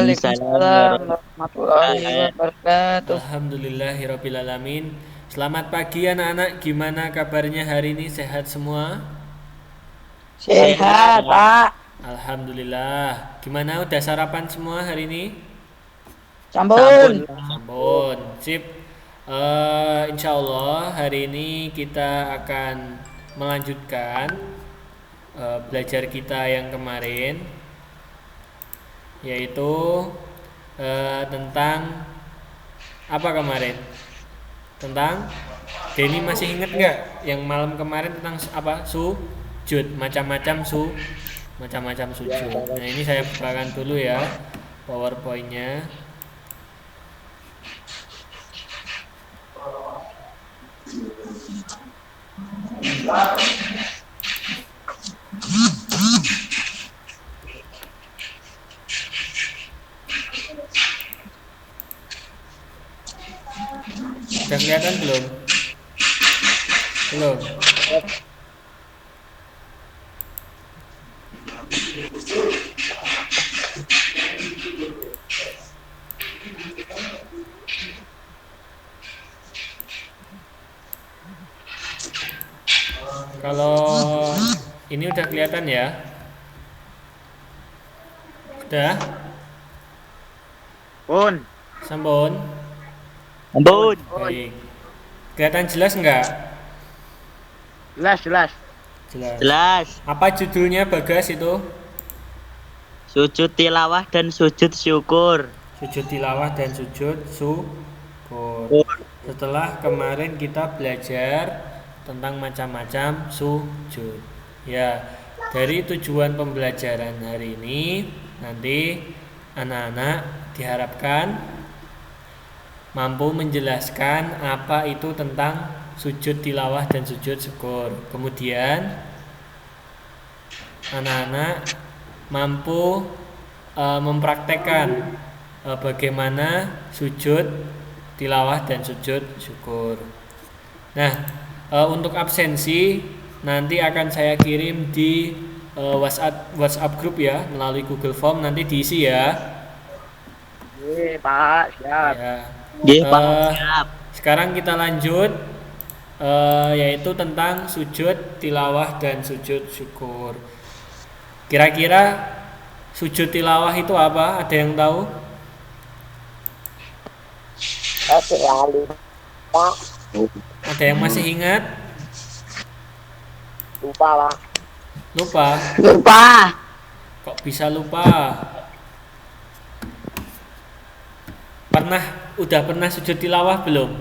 Waalaikumsalam Waalaikumsalam warahmatullahi warahmatullahi. wabarakatuh. Alhamdulillahirrabbilalamin. Selamat pagi anak-anak. Gimana kabarnya hari ini? Sehat semua? Sehat, Sehat. Pak. Alhamdulillah. Gimana udah sarapan semua hari ini? Sampun. Sampun. Sampun. Sip. Insya Allah hari ini kita akan melanjutkan belajar kita yang kemarin, yaitu tentang apa kemarin? Tentang Denny masih inget nggak yang malam kemarin tentang apa? Sujud, macam-macam sujud. Nah ini saya bukakan dulu ya PowerPoint-nya. Udah kelihatan belum? Belum. Kalau ini udah kelihatan ya? Udah? Pun. Sampun? Sampun. Baik. Kelihatan jelas nggak? Jelas, jelas. Jelas. Jelas. Apa judulnya Bagas itu? Sujud tilawah dan sujud syukur. Sujud tilawah dan sujud syukur. Syukur. Setelah kemarin kita belajar tentang macam-macam sujud. Ya, dari tujuan pembelajaran hari ini nanti anak-anak diharapkan mampu menjelaskan apa itu tentang sujud tilawah dan sujud syukur. Kemudian anak-anak mampu mempraktekkan bagaimana sujud tilawah dan sujud syukur. Nah, untuk absensi nanti akan saya kirim di WhatsApp grup ya, melalui Google Form, nanti diisi ya. Iya, Pak. Siap. Ya. Nggih, Pak. Eh, Siap. Sekarang kita lanjut, yaitu tentang sujud tilawah dan sujud syukur. Kira-kira sujud tilawah itu apa? Ada yang tahu? Oke, lalu, Pak. Ada yang masih ingat? Lupa, Pak. Lupa? Lupa. Kok bisa lupa? Udah pernah sujud tilawah belum?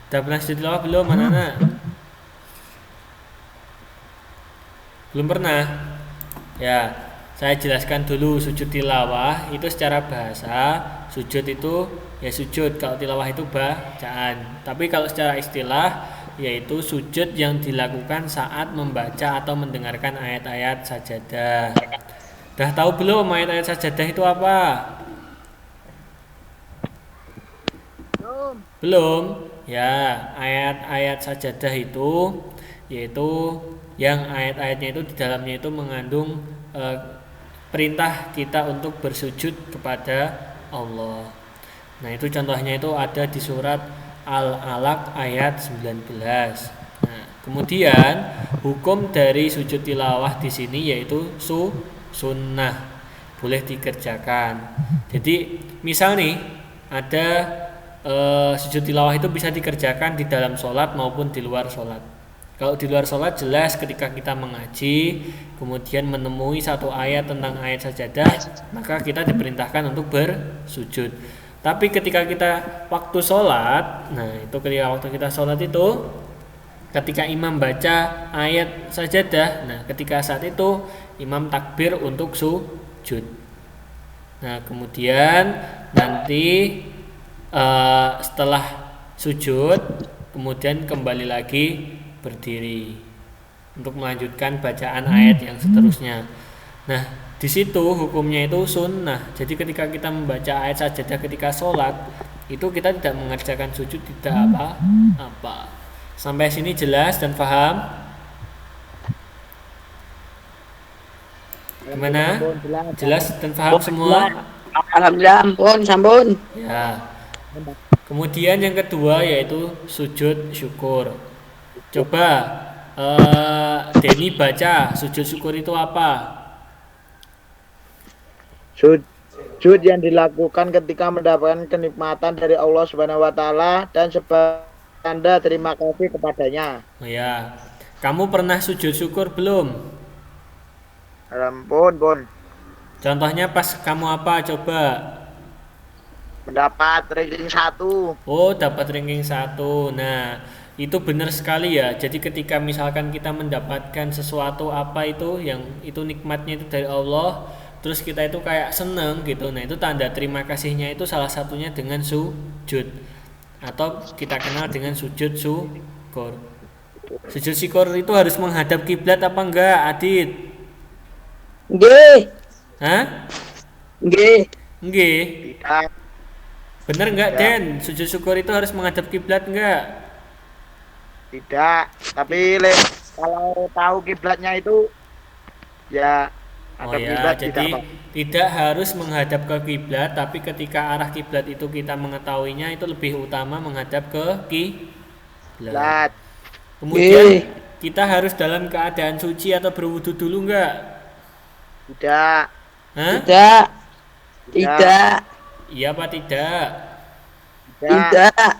Udah pernah sujud tilawah belum, anak-anak? Belum pernah? Ya, saya jelaskan dulu sujud tilawah itu secara bahasa. Sujud itu ya sujud, kalau tilawah itu bacaan. Tapi kalau secara istilah yaitu sujud yang dilakukan saat membaca atau mendengarkan ayat-ayat sajadah. Dah tahu belum ayat-ayat sajadah itu apa? Belum. Ya, ayat-ayat sajadah itu yaitu yang ayat-ayatnya itu di dalamnya itu mengandung perintah kita untuk bersujud kepada Allah. Nah, itu contohnya itu ada di surat Al-Alaq ayat 19. Nah, kemudian hukum dari sujud tilawah di sini yaitu sunnah, boleh dikerjakan. Jadi, misal nih ada sujud tilawah itu bisa dikerjakan di dalam sholat maupun di luar sholat. Kalau di luar sholat jelas ketika kita mengaji kemudian menemui satu ayat tentang ayat sajadah, maka kita diperintahkan untuk bersujud. Tapi ketika kita waktu sholat, nah itu ketika waktu kita sholat itu ketika imam baca ayat sajadah, nah ketika saat itu imam takbir untuk sujud. Nah kemudian nanti setelah sujud kemudian kembali lagi berdiri untuk melanjutkan bacaan ayat yang seterusnya. Nah, di situ hukumnya itu sunnah. Jadi ketika kita membaca ayat sajadah ketika sholat, itu kita tidak mengerjakan sujud, tidak apa-apa. Sampai sini jelas dan paham? Gimana? Sampun, jelas. Jelas dan paham semua? Alhamdulillah, ampun, sampun. Ya. Kemudian yang kedua yaitu sujud syukur. Coba Denny baca sujud syukur itu apa? Sujud yang dilakukan ketika mendapatkan kenikmatan dari Allah Subhanahu wa taala dan sebagai tanda terima kasih kepadanya. Oh ya. Kamu pernah sujud syukur belum? Ampun, pun. Contohnya pas kamu apa? Coba. Mendapat ranking 1. Oh, dapat ranking 1. Nah, itu benar sekali ya. Jadi ketika misalkan kita mendapatkan sesuatu apa itu yang itu nikmatnya itu dari Allah, terus kita itu kayak seneng gitu. Nah, itu tanda terima kasihnya itu salah satunya dengan sujud. Atau kita kenal dengan sujud syukur. Sujud syukur itu harus menghadap kiblat apa enggak, Adit? Nggih, Hah? nggih. Nggih. Tidak. Bener enggak, Den? Sujud syukur itu harus menghadap kiblat enggak? Tidak. Tapi kalau tahu kiblatnya itu ya Oh ada ya, kiblat jadi tidak apa. tidak harus menghadap ke kiblat, tapi ketika arah kiblat itu kita mengetahuinya itu lebih utama menghadap ke kiblat. Kiblat. Kemudian kita harus dalam keadaan suci atau berwudu dulu enggak? Tidak. Hah? Tidak. Tidak. Iya apa tidak? Tidak.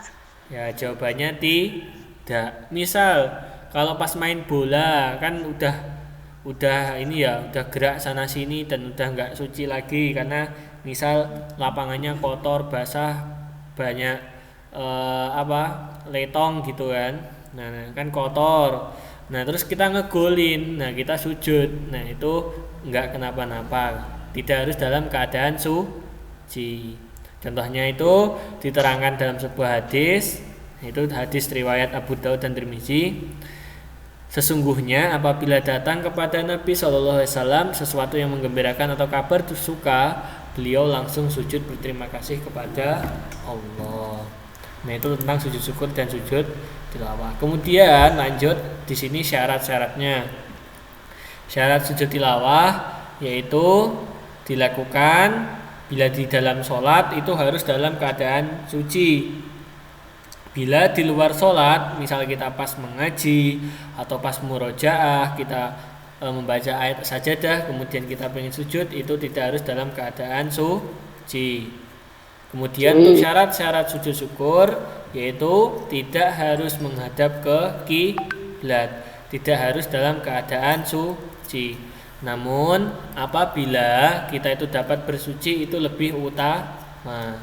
Ya jawabannya tidak. Misal kalau pas main bola kan udah ini ya udah gerak sana sini dan udah nggak suci lagi karena misal lapangannya kotor basah banyak letong gitu kan. Nah kan kotor. Nah terus kita ngegolin. Nah kita sujud. Nah itu nggak kenapa-napa. Tidak harus dalam keadaan suci. Contohnya itu diterangkan dalam sebuah hadis. Itu hadis riwayat Abu Daud dan Tirmizi. Sesungguhnya apabila datang kepada Nabi SAW sesuatu yang menggembirakan atau kabar suka, beliau langsung sujud berterima kasih kepada Allah. Nah itu tentang sujud syukur dan sujud tilawah. Kemudian lanjut di sini syarat-syaratnya. Syarat sujud tilawah yaitu dilakukan bila di dalam sholat itu harus dalam keadaan suci. Bila di luar sholat, misal kita pas mengaji atau pas murojaah, kita membaca ayat sajadah, kemudian kita pengen sujud, itu tidak harus dalam keadaan suci. Kemudian untuk syarat-syarat sujud syukur, yaitu tidak harus menghadap ke kiblat, tidak harus dalam keadaan suci. Namun apabila kita itu dapat bersuci itu lebih utama,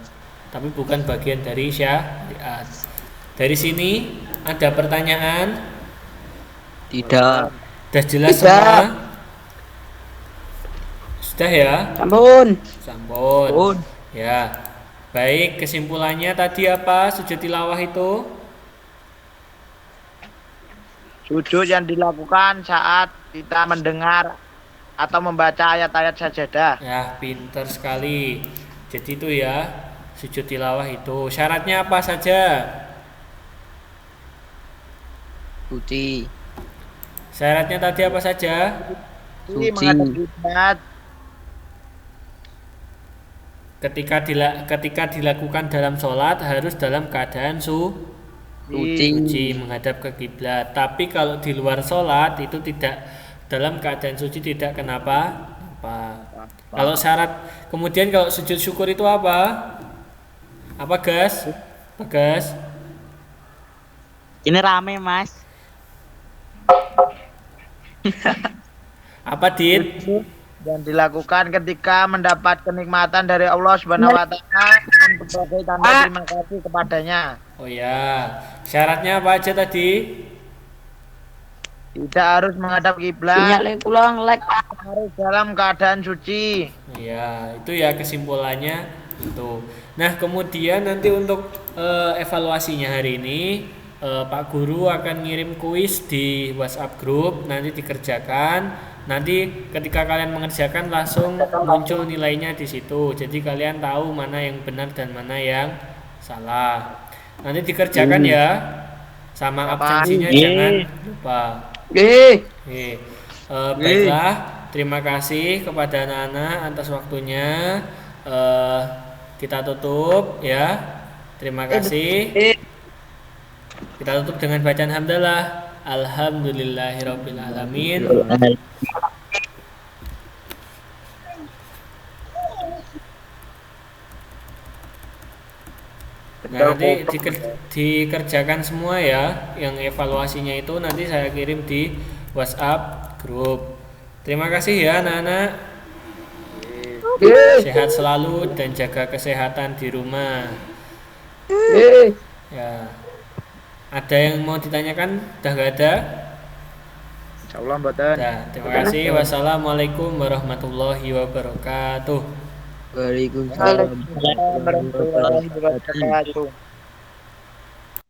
tapi bukan bagian dari syariat. Dari sini ada pertanyaan? Tidak. Sudah jelas Tidak. semua? Sudah ya? Sampun. Sampun. Ya. Baik, kesimpulannya tadi apa sujud tilawah itu? Sujud yang dilakukan saat kita mendengar atau membaca ayat-ayat sajadah. Ya, pintar sekali. Jadi itu ya, sujud tilawah itu. Syaratnya apa saja? Suci. Syaratnya tadi apa saja? Ini Suci. menghadap kiblat. Ketika dilakukan dalam sholat harus dalam keadaan Suci. suci menghadap ke kiblat. Tapi kalau di luar sholat itu tidak dalam keadaan suci, tidak kenapa? Kalau syarat, kemudian kalau sujud syukur itu apa? Apa Gas? Apa Gas? Ini rame, Mas. Apa Dit? Yang dilakukan ketika mendapat kenikmatan dari Allah Subhanahu wa taala dan sebagai tanda terima kasih kepadanya. Oh ya, syaratnya apa aja tadi? Tidak harus menghadap kiblat, Sinyal pulang lag. harus dalam keadaan suci. Ya, itu ya kesimpulannya itu. Nah, kemudian nanti untuk evaluasinya hari ini Pak Guru akan ngirim kuis di WhatsApp grup, nanti dikerjakan. Nanti ketika kalian mengerjakan langsung muncul nilainya di situ. Jadi kalian tahu mana yang benar dan mana yang salah. Nanti dikerjakan ya. Sama absensinya jangan lupa. Nggih. Baiklah, terima kasih kepada anak-anak atas waktunya. Eh, kita tutup ya. Terima kasih. Kita tutup dengan bacaan hamdalah. Alhamdulillahirabbil alamin. Nah, nanti dikerjakan semua ya. Yang evaluasinya itu nanti saya kirim di WhatsApp grup. Terima kasih ya anak-anak. Sehat selalu dan jaga kesehatan di rumah. Ya. Ada yang mau ditanyakan? Udah gak ada? Insyaallah mboten. Nah, terima kasih. Wassalamualaikum warahmatullahi wabarakatuh. Waalaikumsalam. Waalaikumsalam warahmatullahi wabarakatuh.